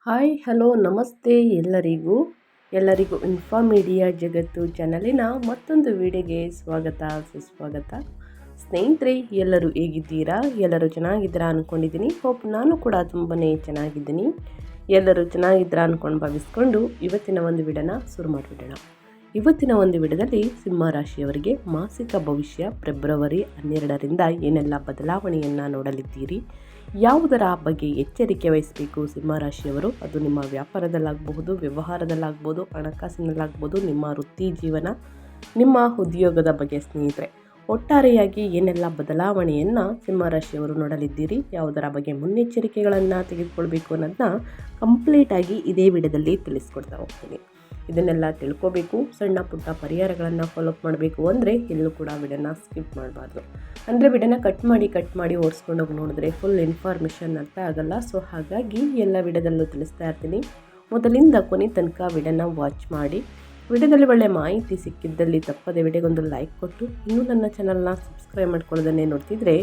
Hi hello ನಮಸ್ತೆ ಎಲ್ಲರಿಗೂ ಇನ್ಫಾಮೀಡಿಯಾ ಜಗತ್ತು ಚಾನಲಿನ ಮತ್ತೊಂದು ವಿಡಿಯೋಗೆ ಸ್ವಾಗತ ಸುಸ್ವಾಗತ. ಸ್ನೇಹಿತರೆ, ಎಲ್ಲರೂ ಹೇಗಿದ್ದೀರಾ? ಎಲ್ಲರೂ ಚೆನ್ನಾಗಿದ್ದೀರಾ ಅಂದ್ಕೊಂಡಿದ್ದೀನಿ. ಹೋಪ್ ನಾನು ಕೂಡ ತುಂಬಾ ಚೆನ್ನಾಗಿದ್ದೀನಿ. ಎಲ್ಲರೂ ಚೆನ್ನಾಗಿದ್ದೀರಾ ಅಂದ್ಕೊಂಡು ಭಾವಿಸ್ಕೊಂಡು ಇವತ್ತಿನ ಒಂದು ವಿಡಿಯೋನ ಶುರು ಮಾಡಿಬಿಡೋಣ. ಇವತ್ತಿನ ಒಂದು ವಿಡಿಯೋದಲ್ಲಿ ಸಿಂಹ ರಾಶಿಯವರಿಗೆ ಮಾಸಿಕ ಭವಿಷ್ಯ ಫೆಬ್ರವರಿ 12ರಿಂದ ಏನೆಲ್ಲ ಬದಲಾವಣೆಯನ್ನು ನೋಡಲಿದ್ದೀರಿ, ಯಾವುದರ ಬಗ್ಗೆ ಎಚ್ಚರಿಕೆ ವಹಿಸಬೇಕು ಸಿಂಹರಾಶಿಯವರು, ಅದು ನಿಮ್ಮ ವ್ಯಾಪಾರದಲ್ಲಾಗಬಹುದು, ವ್ಯವಹಾರದಲ್ಲಾಗ್ಬೋದು, ಹಣಕಾಸಿನಲ್ಲಾಗ್ಬೋದು, ನಿಮ್ಮ ವೃತ್ತಿ ಜೀವನ, ನಿಮ್ಮ ಉದ್ಯೋಗದ ಬಗ್ಗೆ ಸ್ನೇಹಿತರೆ, ಒಟ್ಟಾರೆಯಾಗಿ ಏನೆಲ್ಲ ಬದಲಾವಣೆಯನ್ನು ಸಿಂಹರಾಶಿಯವರು ನೋಡಲಿದ್ದೀರಿ, ಯಾವುದರ ಬಗ್ಗೆ ಮುನ್ನೆಚ್ಚರಿಕೆಗಳನ್ನು ತೆಗೆದುಕೊಳ್ಬೇಕು ಅನ್ನೋದನ್ನ ಕಂಪ್ಲೀಟಾಗಿ ಇದೇ ವಿಡಿಯೋದಲ್ಲಿ ತಿಳಿಸ್ಕೊಡ್ತಾ ಹೋಗ್ತೀನಿ. ಇದನ್ನೆಲ್ಲ ತಿಳ್ಕೋಬೇಕು, ಸಣ್ಣ ಪುಟ್ಟ ಪರಿಹಾರಗಳನ್ನು ಫಾಲೋಅಪ್ ಮಾಡಬೇಕು ಅಂದರೆ ಎಲ್ಲೂ ಕೂಡ ವಿಡಿಯೋನ ಸ್ಕಿಪ್ ಮಾಡಬಾರ್ದು. ಅಂದರೆ ವಿಡಿಯೋನ ಕಟ್ ಮಾಡಿ ಓಡಿಸ್ಕೊಂಡೋಗಿ ನೋಡಿದ್ರೆ ಫುಲ್ ಇನ್ಫಾರ್ಮೇಷನ್ ಅರ್ಥ ಆಗಲ್ಲ. ಸೊ ಹಾಗಾಗಿ ಎಲ್ಲ ವಿಡಿಯೋದಲ್ಲೂ ತಿಳಿಸ್ತಾ ಇರ್ತೀನಿ. ಮೊದಲಿಂದ ಕೊನೆ ತನಕ ವಿಡಿಯೋನ ವಾಚ್ ಮಾಡಿ. ವಿಡಿಯೋದಲ್ಲಿ ಒಳ್ಳೆ ಮಾಹಿತಿ ಸಿಕ್ಕಿದ್ದಲ್ಲಿ ತಪ್ಪದೆ ವಿಡಿಯೋಗೊಂದು ಲೈಕ್ ಕೊಟ್ಟು, ಇನ್ನೂ ನನ್ನ ಚಾನಲ್ನ ಸಬ್ಸ್ಕ್ರೈಬ್ ಮಾಡ್ಕೊಳ್ಳೋದನ್ನೇ ನೋಡ್ತಿದ್ರೆ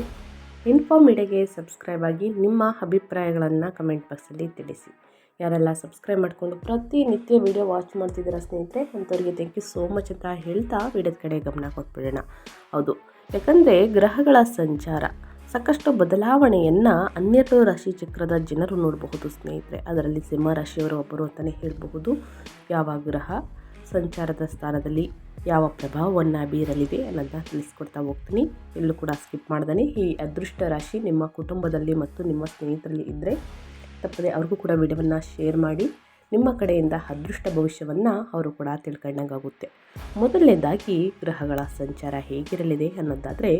ಇನ್ಫಾಮೀಡಿಯಾಗೆ ಸಬ್ಸ್ಕ್ರೈಬ್ ಆಗಿ ನಿಮ್ಮ ಅಭಿಪ್ರಾಯಗಳನ್ನು ಕಮೆಂಟ್ ಬಾಕ್ಸಲ್ಲಿ ತಿಳಿಸಿ. ಯಾರೆಲ್ಲ ಸಬ್ಸ್ಕ್ರೈಬ್ ಮಾಡಿಕೊಂಡು ಪ್ರತಿನಿತ್ಯ ವಿಡಿಯೋ ವಾಚ್ ಮಾಡ್ತಿದ್ದೀರಾ ಸ್ನೇಹಿತರೆ, ಅಂಥವ್ರಿಗೆ ಥ್ಯಾಂಕ್ ಯು ಸೋ ಮಚ್ ಅಂತ ಹೇಳ್ತಾ ವಿಡಿಯೋದ ಕಡೆ ಗಮನ ಕೊಟ್ಬಿಡೋಣ. ಹೌದು, ಯಾಕಂದರೆ ಗ್ರಹಗಳ ಸಂಚಾರ ಸಾಕಷ್ಟು ಬದಲಾವಣೆಯನ್ನು 12 ರಾಶಿ ಚಕ್ರದ ಜನರು ನೋಡಬಹುದು ಸ್ನೇಹಿತರೆ. ಅದರಲ್ಲಿ ಸಿಂಹ ರಾಶಿಯವರು ಒಬ್ಬರು ಅಂತಲೇ ಹೇಳಬಹುದು. ಯಾವ ಗ್ರಹ ಸಂಚಾರದ ಸ್ಥಾನದಲ್ಲಿ ಯಾವ ಪ್ರಭಾವವನ್ನು ಬೀರಲಿದೆ ಅನ್ನೋದನ್ನ ತಿಳಿಸ್ಕೊಡ್ತಾ ಹೋಗ್ತೀನಿ. ಎಲ್ಲೂ ಕೂಡ ಸ್ಕಿಪ್ ಮಾಡ್ದೇ ಈ ಅದೃಷ್ಟ ರಾಶಿ ನಿಮ್ಮ ಕುಟುಂಬದಲ್ಲಿ ಮತ್ತು ನಿಮ್ಮ ಸ್ನೇಹಿತರಲ್ಲಿ ಇದ್ದರೆ ತಪ್ಪದೆ ಅವ್ರಿಗೂ ಕೂಡ ವಿಡಿಯೋವನ್ನು ಶೇರ್ ಮಾಡಿ. ನಿಮ್ಮ ಕಡೆಯಿಂದ ಅದೃಷ್ಟ ಭವಿಷ್ಯವನ್ನು ಅವರು ಕೂಡ ತಿಳ್ಕೊಂಡಂಗಾಗುತ್ತೆ. ಮೊದಲನೇದಾಗಿ ಗ್ರಹಗಳ ಸಂಚಾರ ಹೇಗಿರಲಿದೆ ಅನ್ನೋದಾದರೆ,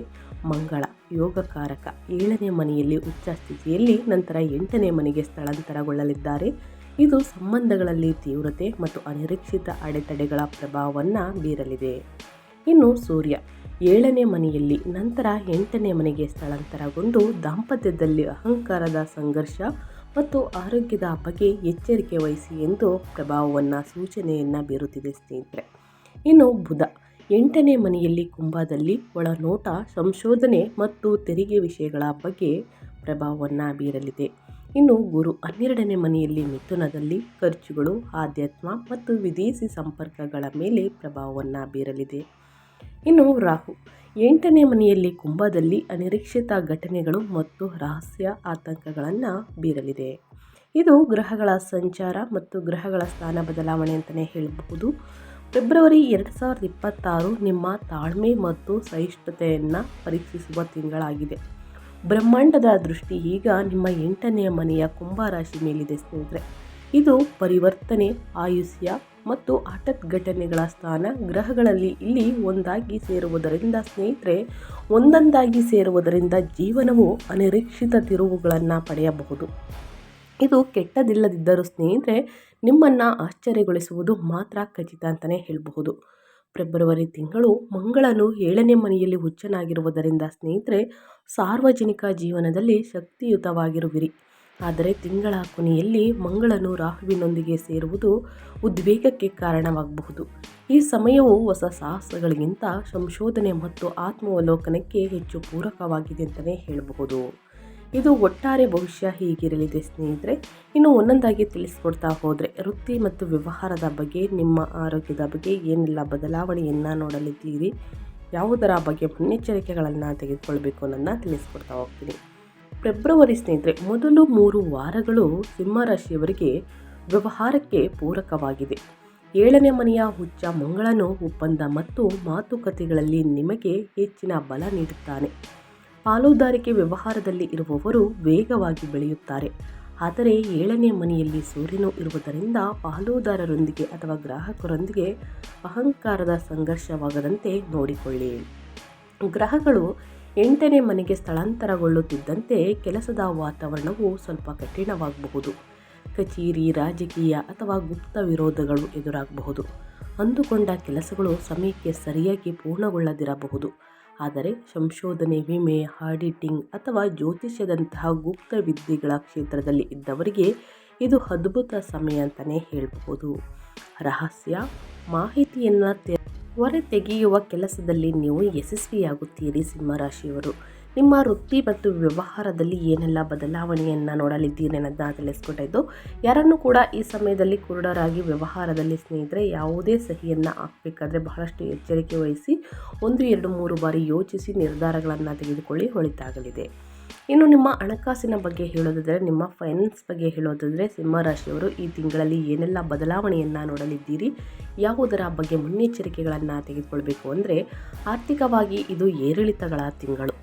ಮಂಗಳ ಯೋಗಕಾರಕ 7ನೇ ಮನೆಯಲ್ಲಿ ಉಚ್ಚ ಸ್ಥಿತಿಯಲ್ಲಿ, ನಂತರ 8ನೇ ಮನೆಗೆ ಸ್ಥಳಾಂತರಗೊಳ್ಳಲಿದ್ದಾರೆ. ಇದು ಸಂಬಂಧಗಳಲ್ಲಿ ತೀವ್ರತೆ ಮತ್ತು ಅನಿರೀಕ್ಷಿತ ಅಡೆತಡೆಗಳ ಪ್ರಭಾವವನ್ನು ಬೀರಲಿದೆ. ಇನ್ನು ಸೂರ್ಯ 7ನೇ ಮನೆಯಲ್ಲಿ, ನಂತರ 8ನೇ ಮನೆಗೆ ಸ್ಥಳಾಂತರಗೊಂಡು ದಾಂಪತ್ಯದಲ್ಲಿ ಅಹಂಕಾರದ ಸಂಘರ್ಷ ಮತ್ತು ಆರೋಗ್ಯದ ಬಗ್ಗೆ ಎಚ್ಚರಿಕೆ ವಹಿಸಿ ಎಂದು ಪ್ರಭಾವವನ್ನು ಸೂಚನೆಯನ್ನು ಬೀರುತ್ತಿದೆ ಸ್ನೇಹಿತರೆ. ಇನ್ನು ಬುಧ 8ನೇ ಮನೆಯಲ್ಲಿ ಕುಂಭದಲ್ಲಿ ಒಳನೋಟ, ಸಂಶೋಧನೆ ಮತ್ತು ತೆರಿಗೆ ವಿಷಯಗಳ ಬಗ್ಗೆ ಪ್ರಭಾವವನ್ನು ಬೀರಲಿದೆ. ಇನ್ನು ಗುರು 12ನೇ ಮನೆಯಲ್ಲಿ ಮಿಥುನದಲ್ಲಿ ಖರ್ಚುಗಳು, ಆಧ್ಯಾತ್ಮ ಮತ್ತು ವಿದೇಶಿ ಸಂಪರ್ಕಗಳ ಮೇಲೆ ಪ್ರಭಾವವನ್ನು ಬೀರಲಿದೆ. ಇನ್ನು ರಾಹು 8ನೇ ಮನೆಯಲ್ಲಿ ಕುಂಭದಲ್ಲಿ ಅನಿರೀಕ್ಷಿತ ಘಟನೆಗಳು ಮತ್ತು ರಹಸ್ಯ ಆತಂಕಗಳನ್ನು ಬೀರಲಿದೆ. ಇದು ಗ್ರಹಗಳ ಸಂಚಾರ ಮತ್ತು ಗ್ರಹಗಳ ಸ್ಥಾನ ಬದಲಾವಣೆ ಅಂತಲೇ ಹೇಳಬಹುದು. ಫೆಬ್ರವರಿ 2026 ನಿಮ್ಮ ತಾಳ್ಮೆ ಮತ್ತು ಸಹಿಷ್ಣುತೆಯನ್ನು ಪರೀಕ್ಷಿಸುವ ತಿಂಗಳಾಗಿದೆ. ಬ್ರಹ್ಮಾಂಡದ ದೃಷ್ಟಿ ಈಗ ನಿಮ್ಮ 8ನೇ ಮನೆಯ ಕುಂಭ ರಾಶಿ ಮೇಲಿದೆ ಸ್ನೇಹಿತರೆ. ಇದು ಪರಿವರ್ತನೆ, ಆಯುಷ್ಯ ಮತ್ತು ಹಠಾತ್ ಘಟನೆಗಳ ಸ್ಥಾನ. ಗ್ರಹಗಳಲ್ಲಿ ಇಲ್ಲಿ ಒಂದೊಂದಾಗಿ ಸೇರುವುದರಿಂದ ಜೀವನವು ಅನಿರೀಕ್ಷಿತ ತಿರುವುಗಳನ್ನು ಪಡೆಯಬಹುದು. ಇದು ಕೆಟ್ಟದಿಲ್ಲದಿದ್ದರೂ ಸ್ನೇಹಿತರೆ, ನಿಮ್ಮನ್ನು ಆಶ್ಚರ್ಯಗೊಳಿಸುವುದು ಮಾತ್ರ ಖಚಿತ ಅಂತಲೇ ಹೇಳಬಹುದು. ಫೆಬ್ರವರಿ ತಿಂಗಳು ಮಂಗಳನು 7ನೇ ಮನೆಯಲ್ಲಿ ಉಚ್ಚನಾಗಿರುವುದರಿಂದ ಸ್ನೇಹಿತರೆ, ಸಾರ್ವಜನಿಕ ಜೀವನದಲ್ಲಿ ಶಕ್ತಿಯುತವಾಗಿರುವಿರಿ. ಆದರೆ ತಿಂಗಳ ಕೊನೆಯಲ್ಲಿ ಮಂಗಳನು ರಾಹುವಿನೊಂದಿಗೆ ಸೇರುವುದು ಉದ್ವೇಗಕ್ಕೆ ಕಾರಣವಾಗಬಹುದು. ಈ ಸಮಯವು ಹೊಸ ಸಾಹಸಗಳಿಗಿಂತ ಸಂಶೋಧನೆ ಮತ್ತು ಆತ್ಮಾವಲೋಕನಕ್ಕೆ ಹೆಚ್ಚು ಪೂರಕವಾಗಿದೆ ಅಂತಲೇ ಹೇಳಬಹುದು. ಇದು ಒಟ್ಟಾರೆ ಭವಿಷ್ಯ ಹೀಗಿರಲಿದೆ ಸ್ನೇಹಿತರೆ. ಇನ್ನು ಒಂದೊಂದಾಗಿ ತಿಳಿಸ್ಕೊಡ್ತಾ ಹೋದರೆ, ವೃತ್ತಿ ಮತ್ತು ವ್ಯವಹಾರದ ಬಗ್ಗೆ, ನಿಮ್ಮ ಆರೋಗ್ಯದ ಬಗ್ಗೆ ಏನೆಲ್ಲ ಬದಲಾವಣೆಯನ್ನು ನೋಡಲಿದ್ದೀರಿ, ಯಾವುದರ ಬಗ್ಗೆ ಮುನ್ನೆಚ್ಚರಿಕೆಗಳನ್ನು ತೆಗೆದುಕೊಳ್ಬೇಕು ಅನ್ನೋದನ್ನ ತಿಳಿಸ್ಕೊಡ್ತಾ ಹೋಗ್ತೀನಿ. ಫೆಬ್ರವರಿ ಸ್ನೇಹಿತರೆ, ಮೊದಲು 3 ವಾರಗಳು ಸಿಂಹರಾಶಿಯವರಿಗೆ ವ್ಯವಹಾರಕ್ಕೆ ಪೂರಕವಾಗಿದೆ. 7ನೇ ಮನೆಯ ಉಚ್ಚ ಮಂಗಳನು ಒಪ್ಪಂದ ಮತ್ತು ಮಾತುಕತೆಗಳಲ್ಲಿ ನಿಮಗೆ ಹೆಚ್ಚಿನ ಬಲ ನೀಡುತ್ತಾನೆ. ಪಾಲುದಾರಿಕೆ ವ್ಯವಹಾರದಲ್ಲಿ ಇರುವವರು ವೇಗವಾಗಿ ಬೆಳೆಯುತ್ತಾರೆ. ಆದರೆ 7ನೇ ಮನೆಯಲ್ಲಿ ಸೂರ್ಯನು ಇರುವುದರಿಂದ ಪಾಲುದಾರರೊಂದಿಗೆ ಅಥವಾ ಗ್ರಾಹಕರೊಂದಿಗೆ ಅಹಂಕಾರದ ಸಂಘರ್ಷವಾಗದಂತೆ ನೋಡಿಕೊಳ್ಳಿ. ಗ್ರಹಗಳು 8ನೇ ಮನೆಗೆ ಸ್ಥಳಾಂತರಗೊಳ್ಳುತ್ತಿದ್ದಂತೆ ಕೆಲಸದ ವಾತಾವರಣವು ಸ್ವಲ್ಪ ಕಠಿಣವಾಗಬಹುದು. ಕಚೇರಿ, ರಾಜಕೀಯ ಅಥವಾ ಗುಪ್ತ ವಿರೋಧಗಳು ಎದುರಾಗಬಹುದು. ಅಂದುಕೊಂಡ ಕೆಲಸಗಳು ಸಮಯಕ್ಕೆ ಸರಿಯಾಗಿ ಪೂರ್ಣಗೊಳ್ಳದಿರಬಹುದು. ಆದರೆ ಸಂಶೋಧನೆ, ವಿಮೆ, ಆಡಿಟಿಂಗ್ ಅಥವಾ ಜ್ಯೋತಿಷ್ಯದಂತಹ ಗುಪ್ತ ವಿದ್ಯೆಗಳ ಕ್ಷೇತ್ರದಲ್ಲಿ ಇದ್ದವರಿಗೆ ಇದು ಅದ್ಭುತ ಸಮಯ ಅಂತಲೇ ಹೇಳಬಹುದು. ರಹಸ್ಯ ಮಾಹಿತಿಯನ್ನು ಹೊರತೆಗೆಯುವ ಕೆಲಸದಲ್ಲಿ ನೀವು ಯಶಸ್ವಿಯಾಗುತ್ತೀರಿ ಸಿಂಹರಾಶಿಯವರು. ನಿಮ್ಮ ವೃತ್ತಿ ಮತ್ತು ವ್ಯವಹಾರದಲ್ಲಿ ಏನೆಲ್ಲ ಬದಲಾವಣೆಯನ್ನು ನೋಡಲಿದ್ದೀರಿ ಅನ್ನೋದನ್ನ ತಿಳಿಸ್ಕೊಟ್ಟಿದ್ದು. ಯಾರನ್ನು ಕೂಡ ಈ ಸಮಯದಲ್ಲಿ ಕುರುಡರಾಗಿ ವ್ಯವಹಾರದಲ್ಲಿ ಸ್ನೇಹಿತರೆ ಯಾವುದೇ ಸಹಿಯನ್ನು ಹಾಕಬೇಕಾದ್ರೆ ಬಹಳಷ್ಟು ಎಚ್ಚರಿಕೆ ವಹಿಸಿ 1, 2, 3 ಬಾರಿ ಯೋಚಿಸಿ ನಿರ್ಧಾರಗಳನ್ನು ತೆಗೆದುಕೊಳ್ಳಿ, ಒಳಿತಾಗಲಿದೆ. ಇನ್ನು ನಿಮ್ಮ ಹಣಕಾಸಿನ ಬಗ್ಗೆ ಹೇಳೋದಾದರೆ, ನಿಮ್ಮ ಫೈನಾನ್ಸ್ ಬಗ್ಗೆ ಹೇಳೋದಾದರೆ, ಸಿಂಹರಾಶಿಯವರು ಈ ತಿಂಗಳಲ್ಲಿ ಏನೆಲ್ಲ ಬದಲಾವಣೆಯನ್ನು ನೋಡಲಿದ್ದೀರಿ, ಯಾವುದರ ಬಗ್ಗೆ ಮುನ್ನೆಚ್ಚರಿಕೆಗಳನ್ನು ತೆಗೆದುಕೊಳ್ಬೇಕು ಅಂದರೆ, ಆರ್ಥಿಕವಾಗಿ ಇದು ಏರಿಳಿತಗಳ ತಿಂಗಳು.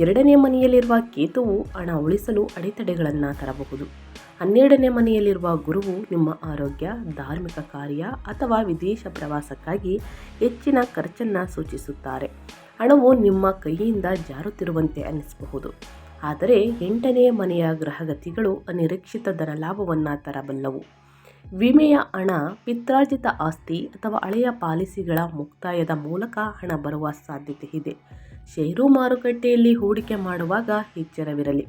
2ನೇ ಮನೆಯಲ್ಲಿರುವ ಕೇತುವು ಹಣ ಉಳಿಸಲು ಅಡೆತಡೆಗಳನ್ನು ತರಬಹುದು. 12ನೇ ಮನೆಯಲ್ಲಿರುವ ಗುರುವು ನಿಮ್ಮ ಆರೋಗ್ಯ, ಧಾರ್ಮಿಕ ಕಾರ್ಯ ಅಥವಾ ವಿದೇಶ ಪ್ರವಾಸಕ್ಕಾಗಿ ಹೆಚ್ಚಿನ ಖರ್ಚನ್ನು ಸೂಚಿಸುತ್ತಾರೆ. ಹಣವು ನಿಮ್ಮ ಕೈಯಿಂದ ಜಾರುತ್ತಿರುವಂತೆ ಅನ್ನಿಸಬಹುದು. ಆದರೆ 8ನೇ ಮನೆಯ ಗ್ರಹಗತಿಗಳು ಅನಿರೀಕ್ಷಿತ ಧನಲಾಭವನ್ನು ತರಬಲ್ಲವು. ವಿಮೆಯ ಹಣ, ಪಿತ್ರಾರ್ಜಿತ ಆಸ್ತಿ ಅಥವಾ ಹಳೆಯ ಪಾಲಿಸಿಗಳ ಮುಕ್ತಾಯದ ಮೂಲಕ ಹಣ ಬರುವ ಸಾಧ್ಯತೆ ಇದೆ. ಷೇರು ಮಾರುಕಟ್ಟೆಯಲ್ಲಿ ಹೂಡಿಕೆ ಮಾಡುವಾಗ ಎಚ್ಚರವಿರಲಿ.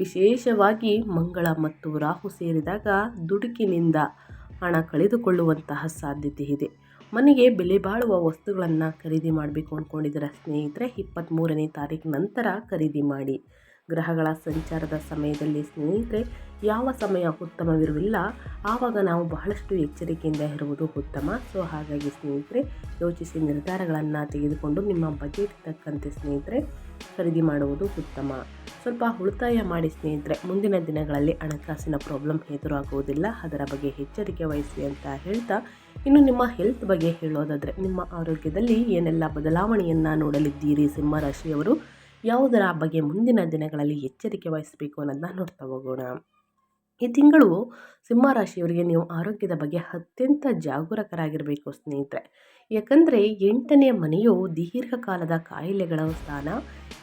ವಿಶೇಷವಾಗಿ ಮಂಗಳ ಮತ್ತು ರಾಹು ಸೇರಿದಾಗ ದುಡುಕಿನಿಂದ ಹಣ ಕಳೆದುಕೊಳ್ಳುವಂತಹ ಸಾಧ್ಯತೆ ಇದೆ. ಮನೆಗೆ ಬೆಲೆ ಬಾಳುವ ವಸ್ತುಗಳನ್ನು ಖರೀದಿ ಮಾಡಬೇಕು ಅಂದ್ಕೊಂಡಿದ್ದೀರ ಸ್ನೇಹಿತರೆ, 23ನೇ ತಾರೀಕು ನಂತರ ಖರೀದಿ ಮಾಡಿ. ಗ್ರಹಗಳ ಸಂಚಾರದ ಸಮಯದಲ್ಲಿ ಸ್ನೇಹಿತರೆ ಯಾವ ಸಮಯ ಉತ್ತಮವಿರುವುದಿಲ್ಲ, ಆವಾಗ ನಾವು ಬಹಳಷ್ಟು ಎಚ್ಚರಿಕೆಯಿಂದ ಇರುವುದು ಉತ್ತಮ. ಸೊ ಹಾಗಾಗಿ ಸ್ನೇಹಿತರೆ ಯೋಚಿಸಿ ನಿರ್ಧಾರಗಳನ್ನು ತೆಗೆದುಕೊಂಡು ನಿಮ್ಮ ಬಜೆಟ್ ತಕ್ಕಂತೆ ಸ್ನೇಹಿತರೆ ಖರೀದಿ ಮಾಡುವುದು ಉತ್ತಮ. ಸ್ವಲ್ಪ ಉಳಿತಾಯ ಮಾಡಿ ಸ್ನೇಹಿತರೆ, ಮುಂದಿನ ದಿನಗಳಲ್ಲಿ ಹಣಕಾಸಿನ ಪ್ರಾಬ್ಲಮ್ ಎದುರಾಗುವುದಿಲ್ಲ, ಅದರ ಬಗ್ಗೆ ಎಚ್ಚರಿಕೆ ವಹಿಸಿ ಅಂತ ಹೇಳ್ತಾ, ಇನ್ನು ನಿಮ್ಮ ಹೆಲ್ತ್ ಬಗ್ಗೆ ಹೇಳೋದಾದರೆ, ನಿಮ್ಮ ಆರೋಗ್ಯದಲ್ಲಿ ಏನೆಲ್ಲ ಬದಲಾವಣೆಯನ್ನು ನೋಡಲಿದ್ದೀರಿ ಸಿಂಹರಾಶಿಯವರು, ಯಾವುದರ ಬಗ್ಗೆ ಮುಂದಿನ ದಿನಗಳಲ್ಲಿ ಎಚ್ಚರಿಕೆ ವಹಿಸಬೇಕು ಅನ್ನೋದನ್ನ ನೋಡ್ತಾ ಹೋಗೋಣ. ಈ ತಿಂಗಳು ಸಿಂಹರಾಶಿಯವರಿಗೆ ನೀವು ಆರೋಗ್ಯದ ಬಗ್ಗೆ ಅತ್ಯಂತ ಜಾಗರೂಕರಾಗಿರಬೇಕು ಸ್ನೇಹಿತರೆ. ಯಾಕಂದರೆ 8ನೇ ಮನೆಯು ದೀರ್ಘಕಾಲದ ಕಾಯಿಲೆಗಳ ಸ್ಥಾನ.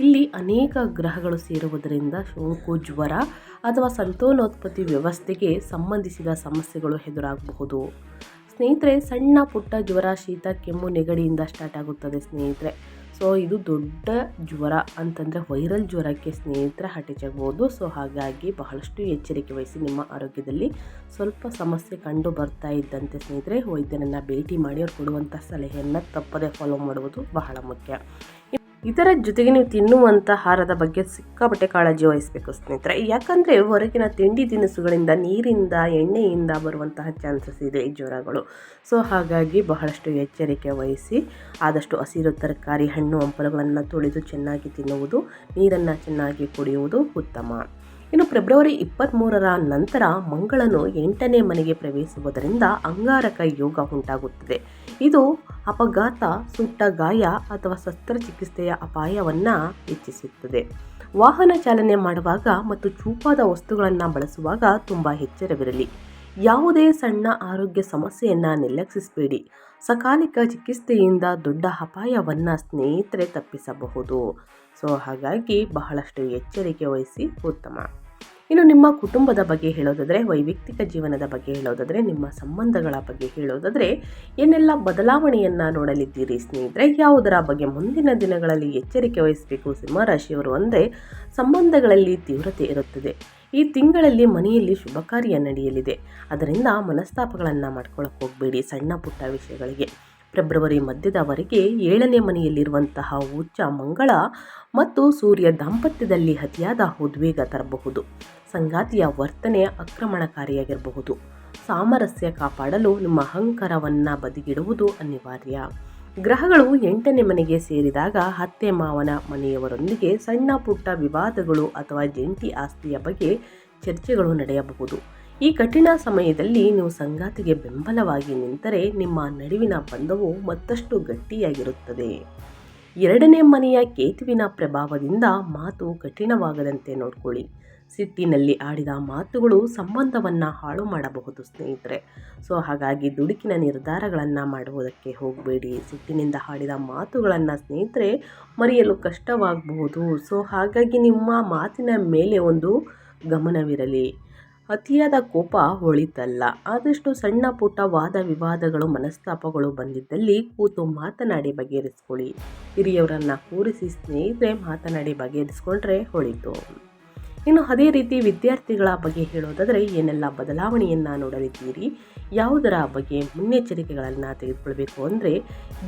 ಇಲ್ಲಿ ಅನೇಕ ಗ್ರಹಗಳು ಸೇರುವುದರಿಂದ ಸೋಂಕು, ಜ್ವರ ಅಥವಾ ಸಂತಾನೋತ್ಪತ್ತಿ ವ್ಯವಸ್ಥೆಗೆ ಸಂಬಂಧಿಸಿದ ಸಮಸ್ಯೆಗಳು ಎದುರಾಗಬಹುದು. ಸ್ನೇಹಿತರೆ ಸಣ್ಣ ಪುಟ್ಟ ಜ್ವರ, ಶೀತ, ಕೆಮ್ಮು, ನೆಗಡಿಯಿಂದ ಸ್ಟಾರ್ಟ್ ಆಗುತ್ತದೆ ಸ್ನೇಹಿತರೆ. ಸೊ ಇದು ದೊಡ್ಡ ಜ್ವರ ಅಂತಂದರೆ ವೈರಲ್ ಜ್ವರಕ್ಕೆ ಸ್ನೇಹಿತರೆ ಅಟ್ಯಾಚ್ ಆಗ್ಬೋದು. ಸೊ ಹಾಗಾಗಿ ಬಹಳಷ್ಟು ಎಚ್ಚರಿಕೆ ವಹಿಸಿ. ನಿಮ್ಮ ಆರೋಗ್ಯದಲ್ಲಿ ಸ್ವಲ್ಪ ಸಮಸ್ಯೆ ಕಂಡು ಬರ್ತಾ ಇದ್ದಂತೆ ಸ್ನೇಹಿತರೆ ವೈದ್ಯರನ್ನು ಭೇಟಿ ಮಾಡಿ ಅವ್ರು ಕೊಡುವಂಥ ಸಲಹೆಯನ್ನು ತಪ್ಪದೇ ಫಾಲೋ ಮಾಡುವುದು ಬಹಳ ಮುಖ್ಯ. ಇದರ ಜೊತೆಗೆ ನೀವು ತಿನ್ನುವಂಥ ಆಹಾರದ ಬಗ್ಗೆ ಸಿಕ್ಕಾಪಟ್ಟೆ ಕಾಳಜಿ ವಹಿಸಬೇಕು ಸ್ನೇಹಿತರೆ. ಯಾಕಂದರೆ ಹೊರಗಿನ ತಿಂಡಿ ತಿನಿಸುಗಳಿಂದ, ನೀರಿಂದ, ಎಣ್ಣೆಯಿಂದ ಬರುವಂತಹ ಚಾನ್ಸಸ್ ಇದೆ ಈ ಜ್ವರಗಳು. ಸೊ ಹಾಗಾಗಿ ಬಹಳಷ್ಟು ಎಚ್ಚರಿಕೆ ವಹಿಸಿ ಆದಷ್ಟು ಹಸಿರು ತರಕಾರಿ, ಹಣ್ಣು ಹಂಪಲುಗಳನ್ನು ತೊಳೆದು ಚೆನ್ನಾಗಿ ತಿನ್ನುವುದು, ನೀರನ್ನು ಚೆನ್ನಾಗಿ ಕುಡಿಯುವುದು ಉತ್ತಮ. ಇನ್ನು ಫೆಬ್ರವರಿ 23ರ ನಂತರ ಮಂಗಳನು 8ನೇ ಮನೆಗೆ ಪ್ರವೇಶಿಸುವುದರಿಂದ ಅಂಗಾರಕ ಯೋಗ ಉಂಟಾಗುತ್ತದೆ. ಇದು ಅಪಘಾತ, ಸುಟ್ಟ ಗಾಯ ಅಥವಾ ಶಸ್ತ್ರಚಿಕಿತ್ಸೆಯ ಅಪಾಯವನ್ನು ಹೆಚ್ಚಿಸುತ್ತದೆ. ವಾಹನ ಚಾಲನೆ ಮಾಡುವಾಗ ಮತ್ತು ಚೂಪಾದ ವಸ್ತುಗಳನ್ನು ಬಳಸುವಾಗ ತುಂಬ ಎಚ್ಚರವಿರಲಿ. ಯಾವುದೇ ಸಣ್ಣ ಆರೋಗ್ಯ ಸಮಸ್ಯೆಯನ್ನು ನಿರ್ಲಕ್ಷಿಸಬೇಡಿ. ಸಕಾಲಿಕ ಚಿಕಿತ್ಸೆಯಿಂದ ದೊಡ್ಡ ಅಪಾಯವನ್ನು ಸ್ನೇಹಿತರೆ ತಪ್ಪಿಸಬಹುದು. ಸೊ ಹಾಗಾಗಿ ಬಹಳಷ್ಟು ಎಚ್ಚರಿಕೆ ವಹಿಸಿ ಉತ್ತಮ. ಇನ್ನು ನಿಮ್ಮ ಕುಟುಂಬದ ಬಗ್ಗೆ ಹೇಳೋದಾದರೆ, ವೈಯಕ್ತಿಕ ಜೀವನದ ಬಗ್ಗೆ ಹೇಳೋದಾದರೆ, ನಿಮ್ಮ ಸಂಬಂಧಗಳ ಬಗ್ಗೆ ಹೇಳೋದಾದರೆ ಏನೆಲ್ಲ ಬದಲಾವಣೆಯನ್ನು ನೋಡಲಿದ್ದೀರಿ ಸ್ನೇಹಿತರೆ, ಯಾವುದರ ಬಗ್ಗೆ ಮುಂದಿನ ದಿನಗಳಲ್ಲಿ ಎಚ್ಚರಿಕೆ ವಹಿಸಬೇಕು ಸಿಂಹರಾಶಿಯವರು ಅಂದರೆ, ಸಂಬಂಧಗಳಲ್ಲಿ ತೀವ್ರತೆ ಇರುತ್ತದೆ. ಈ ತಿಂಗಳಲ್ಲಿ ಮನೆಯಲ್ಲಿ ಶುಭ ಕಾರ್ಯ ನಡೆಯಲಿದೆ. ಅದರಿಂದ ಮನಸ್ತಾಪಗಳನ್ನು ಮಾಡ್ಕೊಳ್ಳೋಕೆ ಹೋಗಬೇಡಿ ಸಣ್ಣ ಪುಟ್ಟ ವಿಷಯಗಳಿಗೆ. ಫೆಬ್ರವರಿ ಮಧ್ಯದವರೆಗೆ 7ನೇ ಮನೆಯಲ್ಲಿರುವಂತಹ ಉಚ್ಚ ಮಂಗಳ ಮತ್ತು ಸೂರ್ಯ ದಾಂಪತ್ಯದಲ್ಲಿ ಅತಿಯಾದ ಉದ್ವೇಗ ತರಬಹುದು. ಸಂಗಾತಿಯ ವರ್ತನೆ ಆಕ್ರಮಣಕಾರಿಯಾಗಿರಬಹುದು. ಸಾಮರಸ್ಯ ಕಾಪಾಡಲು ನಿಮ್ಮ ಅಹಂಕಾರವನ್ನು ಬದಿಗಿಡುವುದು ಅನಿವಾರ್ಯ. ಗ್ರಹಗಳು 8ನೇ ಮನೆಗೆ ಸೇರಿದಾಗ ಅತ್ತೆ ಮಾವನ ಮನೆಯವರೊಂದಿಗೆ ಸಣ್ಣ ಪುಟ್ಟ ವಿವಾದಗಳು ಅಥವಾ ಜಂಟಿ ಆಸ್ತಿಯ ಬಗ್ಗೆ ಚರ್ಚೆಗಳು ನಡೆಯಬಹುದು. ಈ ಕಠಿಣ ಸಮಯದಲ್ಲಿ ನೀವು ಸಂಗಾತಿಗೆ ಬೆಂಬಲವಾಗಿ ನಿಂತರೆ ನಿಮ್ಮ ನಡುವಿನ ಬಂಧವು ಮತ್ತಷ್ಟು ಗಟ್ಟಿಯಾಗಿರುತ್ತದೆ. 2ನೇ ಮನೆಯ ಕೇತುವಿನ ಪ್ರಭಾವದಿಂದ ಮಾತು ಕಠಿಣವಾಗದಂತೆ ನೋಡಿಕೊಳ್ಳಿ. ಸಿಟ್ಟಿನಲ್ಲಿ ಆಡಿದ ಮಾತುಗಳು ಸಂಬಂಧವನ್ನು ಹಾಳು ಮಾಡಬಹುದು ಸ್ನೇಹಿತರೆ. ಸೊ ಹಾಗಾಗಿ ದುಡುಕಿನ ನಿರ್ಧಾರಗಳನ್ನು ಮಾಡುವುದಕ್ಕೆ ಹೋಗಬೇಡಿ. ಸಿಟ್ಟಿನಿಂದ ಆಡಿದ ಮಾತುಗಳನ್ನು ಸ್ನೇಹಿತರೆ ಮರೆಯಲು ಕಷ್ಟವಾಗಬಹುದು. ಸೊ ಹಾಗಾಗಿ ನಿಮ್ಮ ಮಾತಿನ ಮೇಲೆ ಒಂದು ಗಮನವಿರಲಿ. ಅತಿಯಾದ ಕೋಪ ಒಳಿತಲ್ಲ. ಆದಷ್ಟು ಸಣ್ಣ ಪುಟ್ಟ ವಾದ ವಿವಾದಗಳು, ಮನಸ್ತಾಪಗಳು ಬಂದಿದ್ದಲ್ಲಿ ಕೂತು ಮಾತನಾಡಿ ಬಗೆಹರಿಸ್ಕೊಳ್ಳಿ. ಹಿರಿಯವರನ್ನು ಕೂರಿಸಿ ಸ್ನೇಹಿತರೆ ಮಾತನಾಡಿ ಬಗೆಹರಿಸ್ಕೊಂಡ್ರೆ ಒಳಿತು. ಇನ್ನು ಅದೇ ರೀತಿ ವಿದ್ಯಾರ್ಥಿಗಳ ಬಗ್ಗೆ ಹೇಳೋದಾದರೆ ಏನೆಲ್ಲ ಬದಲಾವಣೆಯನ್ನು ನೋಡಲಿದ್ದೀರಿ, ಯಾವುದರ ಬಗ್ಗೆ ಮುನ್ನೆಚ್ಚರಿಕೆಗಳನ್ನು ತೆಗೆದುಕೊಳ್ಬೇಕು ಅಂದರೆ,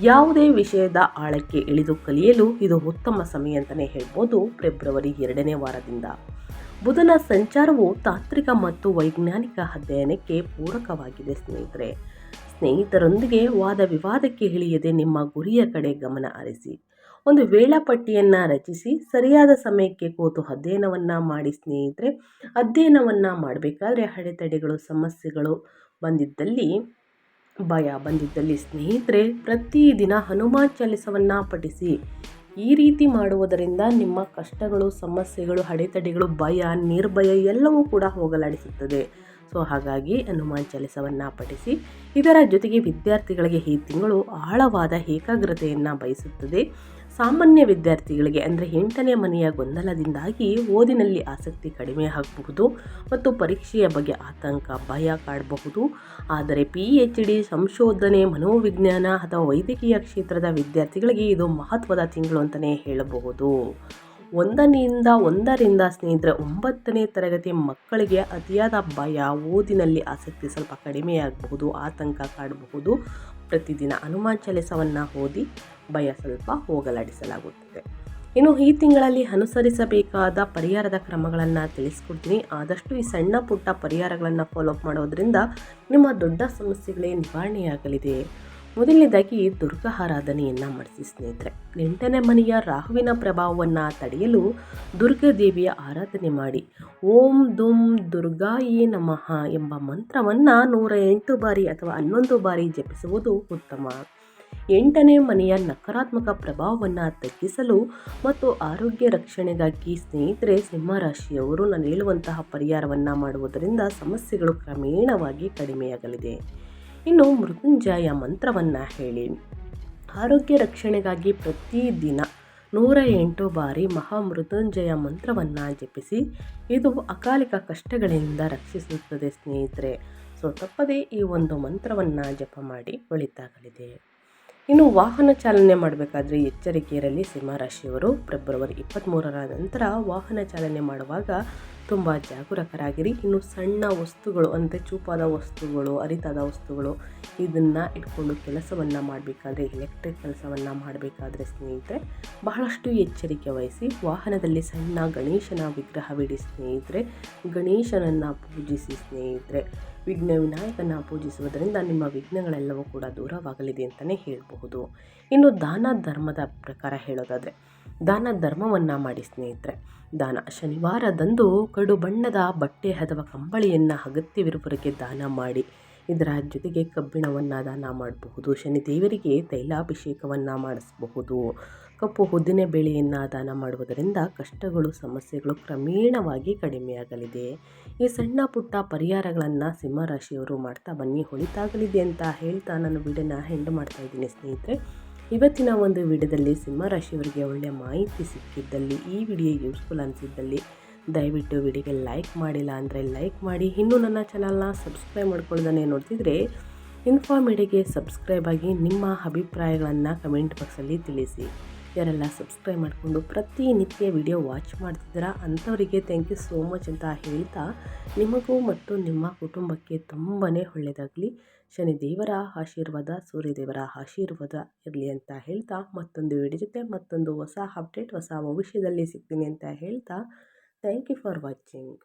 ಯಾವುದೇ ವಿಷಯದ ಆಳಕ್ಕೆ ಇಳಿದು ಕಲಿಯಲು ಇದು ಉತ್ತಮ ಸಮಯ ಅಂತಲೇ ಹೇಳ್ಬೋದು. ಫೆಬ್ರವರಿ 2ನೇ ವಾರದಿಂದ ಬುಧನ ಸಂಚಾರವು ತಾಂತ್ರಿಕ ಮತ್ತು ವೈಜ್ಞಾನಿಕ ಅಧ್ಯಯನಕ್ಕೆ ಪೂರಕವಾಗಿದೆ ಸ್ನೇಹಿತರೆ. ಸ್ನೇಹಿತರೊಂದಿಗೆ ವಾದ ವಿವಾದಕ್ಕೆ ಇಳಿಯದೆ ನಿಮ್ಮ ಗುರಿಯ ಕಡೆ ಗಮನ ಹರಿಸಿ. ಒಂದು ವೇಳಾಪಟ್ಟಿಯನ್ನು ರಚಿಸಿ ಸರಿಯಾದ ಸಮಯಕ್ಕೆ ಕೂತು ಅಧ್ಯಯನವನ್ನು ಮಾಡಿ ಸ್ನೇಹಿತರೆ. ಅಧ್ಯಯನವನ್ನು ಮಾಡಬೇಕಾದ್ರೆ ಅಡೆತಡೆಗಳು, ಸಮಸ್ಯೆಗಳು ಭಯ ಬಂದಿದ್ದಲ್ಲಿ ಸ್ನೇಹಿತರೆ ಪ್ರತಿದಿನ ಹನುಮಾನ್ ಚಾಲಿಸವನ್ನು ಪಠಿಸಿ. ಈ ರೀತಿ ಮಾಡುವುದರಿಂದ ನಿಮ್ಮ ಕಷ್ಟಗಳು, ಸಮಸ್ಯೆಗಳು, ಅಡೆತಡೆಗಳು, ಭಯ, ನಿರ್ಭಯ ಎಲ್ಲವೂ ಕೂಡ ಹೋಗಲಾಡಿಸುತ್ತದೆ. ಸೊ ಹಾಗಾಗಿ ಹನುಮಾನ್ ಚಾಲಿಸವನ್ನು ಪಠಿಸಿ. ಇದರ ಜೊತೆಗೆ ವಿದ್ಯಾರ್ಥಿಗಳಿಗೆ ಈ ತಿಂಗಳು ಆಳವಾದ ಏಕಾಗ್ರತೆಯನ್ನು ಬಯಸುತ್ತದೆ. ಸಾಮಾನ್ಯ ವಿದ್ಯಾರ್ಥಿಗಳಿಗೆ ಅಂದರೆ 8ನೇ ಮನೆಯ ಗೊಂದಲದಿಂದಾಗಿ ಓದಿನಲ್ಲಿ ಆಸಕ್ತಿ ಕಡಿಮೆ ಆಗಬಹುದು ಮತ್ತು ಪರೀಕ್ಷೆಯ ಬಗ್ಗೆ ಆತಂಕ, ಭಯ ಕಾಡಬಹುದು. ಆದರೆ PhD, ಸಂಶೋಧನೆ, ಮನೋವಿಜ್ಞಾನ ಅಥವಾ ವೈದ್ಯಕೀಯ ಕ್ಷೇತ್ರದ ವಿದ್ಯಾರ್ಥಿಗಳಿಗೆ ಇದು ಮಹತ್ವದ ತಿಂಗಳು ಅಂತಲೇ ಹೇಳಬಹುದು. 1ರಿಂದ ಸ್ನೇಹಿತರೆ 9ನೇ ತರಗತಿ ಮಕ್ಕಳಿಗೆ ಅತಿಯಾದ ಭಯ, ಓದಿನಲ್ಲಿ ಆಸಕ್ತಿ ಸ್ವಲ್ಪ ಕಡಿಮೆಯಾಗಬಹುದು, ಆತಂಕ ಕಾಡಬಹುದು. ಪ್ರತಿದಿನ ಹನುಮಾನ್ ಚಾಲಿಸವನ್ನು ಓದಿ ಭಯ ಸ್ವಲ್ಪ ಹೋಗಲಾಡಿಸಲಾಗುತ್ತದೆ. ಇನ್ನು ಈ ತಿಂಗಳಲ್ಲಿ ಅನುಸರಿಸಬೇಕಾದ ಪರಿಹಾರದ ಕ್ರಮಗಳನ್ನು ತಿಳಿಸ್ಕೊಡ್ತೀನಿ. ಆದಷ್ಟು ಈ ಸಣ್ಣ ಪುಟ್ಟ ಪರಿಹಾರಗಳನ್ನು ಫಾಲೋಅಪ್ ಮಾಡೋದ್ರಿಂದ ನಿಮ್ಮ ದೊಡ್ಡ ಸಮಸ್ಯೆಗಳೇ ನಿವಾರಣೆಯಾಗಲಿದೆ. ಮೊದಲನೇದಾಗಿ ದುರ್ಗಾ ಆರಾಧನೆಯನ್ನು ಮಾಡಿಸಿ ಸ್ನೇಹಿತರೆ. 8ನೇ ಮನೆಯ ರಾಹುವಿನ ಪ್ರಭಾವವನ್ನು ತಡೆಯಲು ದುರ್ಗಾದೇವಿಯ ಆರಾಧನೆ ಮಾಡಿ. ಓಂ ದುಂ ದುರ್ಗಾಯೇ ನಮಃ ಎಂಬ ಮಂತ್ರವನ್ನು 108 ಬಾರಿ ಅಥವಾ 11 ಬಾರಿ ಜಪಿಸುವುದು ಉತ್ತಮ. 8ನೇ ಮನೆಯ ನಕಾರಾತ್ಮಕ ಪ್ರಭಾವವನ್ನು ತಗ್ಗಿಸಲು ಮತ್ತು ಆರೋಗ್ಯ ರಕ್ಷಣೆಗಾಗಿ ಸ್ನೇಹಿತರೆ ಸಿಂಹರಾಶಿಯವರು ನಾನು ಹೇಳುವಂತಹ ಪರಿಹಾರವನ್ನು ಮಾಡುವುದರಿಂದ ಸಮಸ್ಯೆಗಳು ಕ್ರಮೇಣವಾಗಿ ಕಡಿಮೆಯಾಗಲಿದೆ. ಇನ್ನು ಮೃತ್ಯುಂಜಯ ಮಂತ್ರವನ್ನು ಹೇಳಿ. ಆರೋಗ್ಯ ರಕ್ಷಣೆಗಾಗಿ ಪ್ರತಿದಿನ 108 ಬಾರಿ ಮಹಾಮೃತ್ಯುಂಜಯ ಮಂತ್ರವನ್ನು ಜಪಿಸಿ. ಇದು ಅಕಾಲಿಕ ಕಷ್ಟಗಳಿಂದ ರಕ್ಷಿಸುತ್ತದೆ ಸ್ನೇಹಿತರೆ. ಸೊ ತಪ್ಪದೇ ಈ ಒಂದು ಮಂತ್ರವನ್ನು ಜಪ ಮಾಡಿ ಒಳಿತಾಗಲಿದೆ. ಇನ್ನು ವಾಹನ ಚಾಲನೆ ಮಾಡಬೇಕಾದ್ರೆ ಎಚ್ಚರಿಕೆ ಇರಲಿ ಸಿಂಹರಾಶಿಯವರು. ಫೆಬ್ರವರಿ 23ರ ನಂತರ ವಾಹನ ಚಾಲನೆ ಮಾಡುವಾಗ ತುಂಬ ಜಾಗರೂಕರಾಗಿರಿ. ಇನ್ನು ಸಣ್ಣ ವಸ್ತುಗಳು ಅಂದರೆ ಚೂಪಾದ ವಸ್ತುಗಳು, ಅರಿತಾದ ವಸ್ತುಗಳು ಇದನ್ನು ಇಟ್ಕೊಂಡು ಕೆಲಸವನ್ನು ಮಾಡಬೇಕಾದ್ರೆ, ಎಲೆಕ್ಟ್ರಿಕ್ ಕೆಲಸವನ್ನು ಮಾಡಬೇಕಾದ್ರೆ ಸ್ನೇಹಿತರೆ ಬಹಳಷ್ಟು ಎಚ್ಚರಿಕೆ ವಹಿಸಿ. ವಾಹನದಲ್ಲಿ ಸಣ್ಣ ಗಣೇಶನ ವಿಗ್ರಹವಿಡಿ ಸ್ನೇಹಿತರೆ. ಗಣೇಶನನ್ನು ಪೂಜಿಸಿ ಸ್ನೇಹಿತರೆ. ವಿನಾಯಕನ ಪೂಜಿಸುವುದರಿಂದ ನಿಮ್ಮ ವಿಘ್ನಗಳೆಲ್ಲವೂ ಕೂಡ ದೂರವಾಗಲಿದೆ ಅಂತಲೇ ಹೇಳಬಹುದು. ಇನ್ನು ದಾನ ಧರ್ಮದ ಪ್ರಕಾರ ಹೇಳೋದಾದರೆ ದಾನ ಧರ್ಮವನ್ನು ಮಾಡಿ ಸ್ನೇಹಿತರೆ. ಶನಿವಾರದಂದು ಕಡು ಬಣ್ಣದ ಬಟ್ಟೆ ಅಥವಾ ಕಂಬಳಿಯನ್ನು ಅಗತ್ಯವಿರುವವರಿಗೆ ದಾನ ಮಾಡಿ. ಇದರ ಜೊತೆಗೆ ಕಬ್ಬಿಣವನ್ನು ದಾನ ಮಾಡಬಹುದು. ಶನಿದೇವರಿಗೆ ತೈಲಾಭಿಷೇಕವನ್ನು ಮಾಡಿಸಬಹುದು. ಕಪ್ಪು ಉದ್ದಿನ ಬೇಳೆಯನ್ನು ದಾನ ಮಾಡುವುದರಿಂದ ಕಷ್ಟಗಳು, ಸಮಸ್ಯೆಗಳು ಕ್ರಮೇಣವಾಗಿ ಕಡಿಮೆಯಾಗಲಿದೆ. ಈ ಸಣ್ಣ ಪುಟ್ಟ ಪರಿಹಾರಗಳನ್ನು ಸಿಂಹರಾಶಿಯವರು ಮಾಡ್ತಾ ಬನ್ನಿ, ಒಳಿತಾಗಲಿದೆ ಅಂತ ಹೇಳ್ತಾ ನಾನು ವಿಡಿಯೋನ ಎಂಡ್ ಮಾಡ್ತಾ ಇದ್ದೀನಿ ಸ್ನೇಹಿತರೆ. ಇವತ್ತಿನ ಒಂದು ವಿಡಿಯೋದಲ್ಲಿ ಸಿಂಹರಾಶಿಯವರಿಗೆ ಒಳ್ಳೆಯ ಮಾಹಿತಿ ಸಿಕ್ಕಿದ್ದಲ್ಲಿ, ಈ ವಿಡಿಯೋ ಯೂಸ್ಫುಲ್ ಅನಿಸಿದ್ದಲ್ಲಿ ದಯವಿಟ್ಟು ವಿಡಿಯೋಗೆ ಲೈಕ್ ಮಾಡಿಲ್ಲ ಅಂದರೆ ಲೈಕ್ ಮಾಡಿ. ಇನ್ನೂ ನನ್ನ ಚಾನಲ್ನ ಸಬ್ಸ್ಕ್ರೈಬ್ ಮಾಡ್ಕೊಳ್ಳೋದನ್ನೇ ನೋಡ್ತಿದ್ರೆ ಇನ್ಫಾರ್ಮೇಡಿಯಾಗೆ ಸಬ್ಸ್ಕ್ರೈಬ್ ಆಗಿ ನಿಮ್ಮ ಅಭಿಪ್ರಾಯಗಳನ್ನು ಕಮೆಂಟ್ ಬಾಕ್ಸಲ್ಲಿ ತಿಳಿಸಿ. ಯಾರೆಲ್ಲ ಸಬ್ಸ್ಕ್ರೈಬ್ ಮಾಡಿಕೊಂಡು ಪ್ರತಿನಿತ್ಯ ವಿಡಿಯೋ ವಾಚ್ ಮಾಡ್ತಿದ್ದೀರಾ ಅಂಥವರಿಗೆ ಥ್ಯಾಂಕ್ ಯು ಸೋ ಮಚ್ ಅಂತ ಹೇಳ್ತಾ, ನಿಮಗೂ ಮತ್ತು ನಿಮ್ಮ ಕುಟುಂಬಕ್ಕೆ ತುಂಬಾ ಒಳ್ಳೆಯದಾಗಲಿ. ಶನಿದೇವರ ಆಶೀರ್ವಾದ, ಸೂರ್ಯದೇವರ ಆಶೀರ್ವಾದ ಇರಲಿ ಅಂತ ಹೇಳ್ತಾ, ಮತ್ತೊಂದು ವಿಡಿಯೋ ಜೊತೆ ಮತ್ತೊಂದು ಹೊಸ ಅಪ್ಡೇಟ್, ಹೊಸ ಭವಿಷ್ಯದಲ್ಲಿ ಸಿಗ್ತೀನಿ ಅಂತ ಹೇಳ್ತಾ, ಥ್ಯಾಂಕ್ ಯು ಫಾರ್ ವಾಚಿಂಗ್.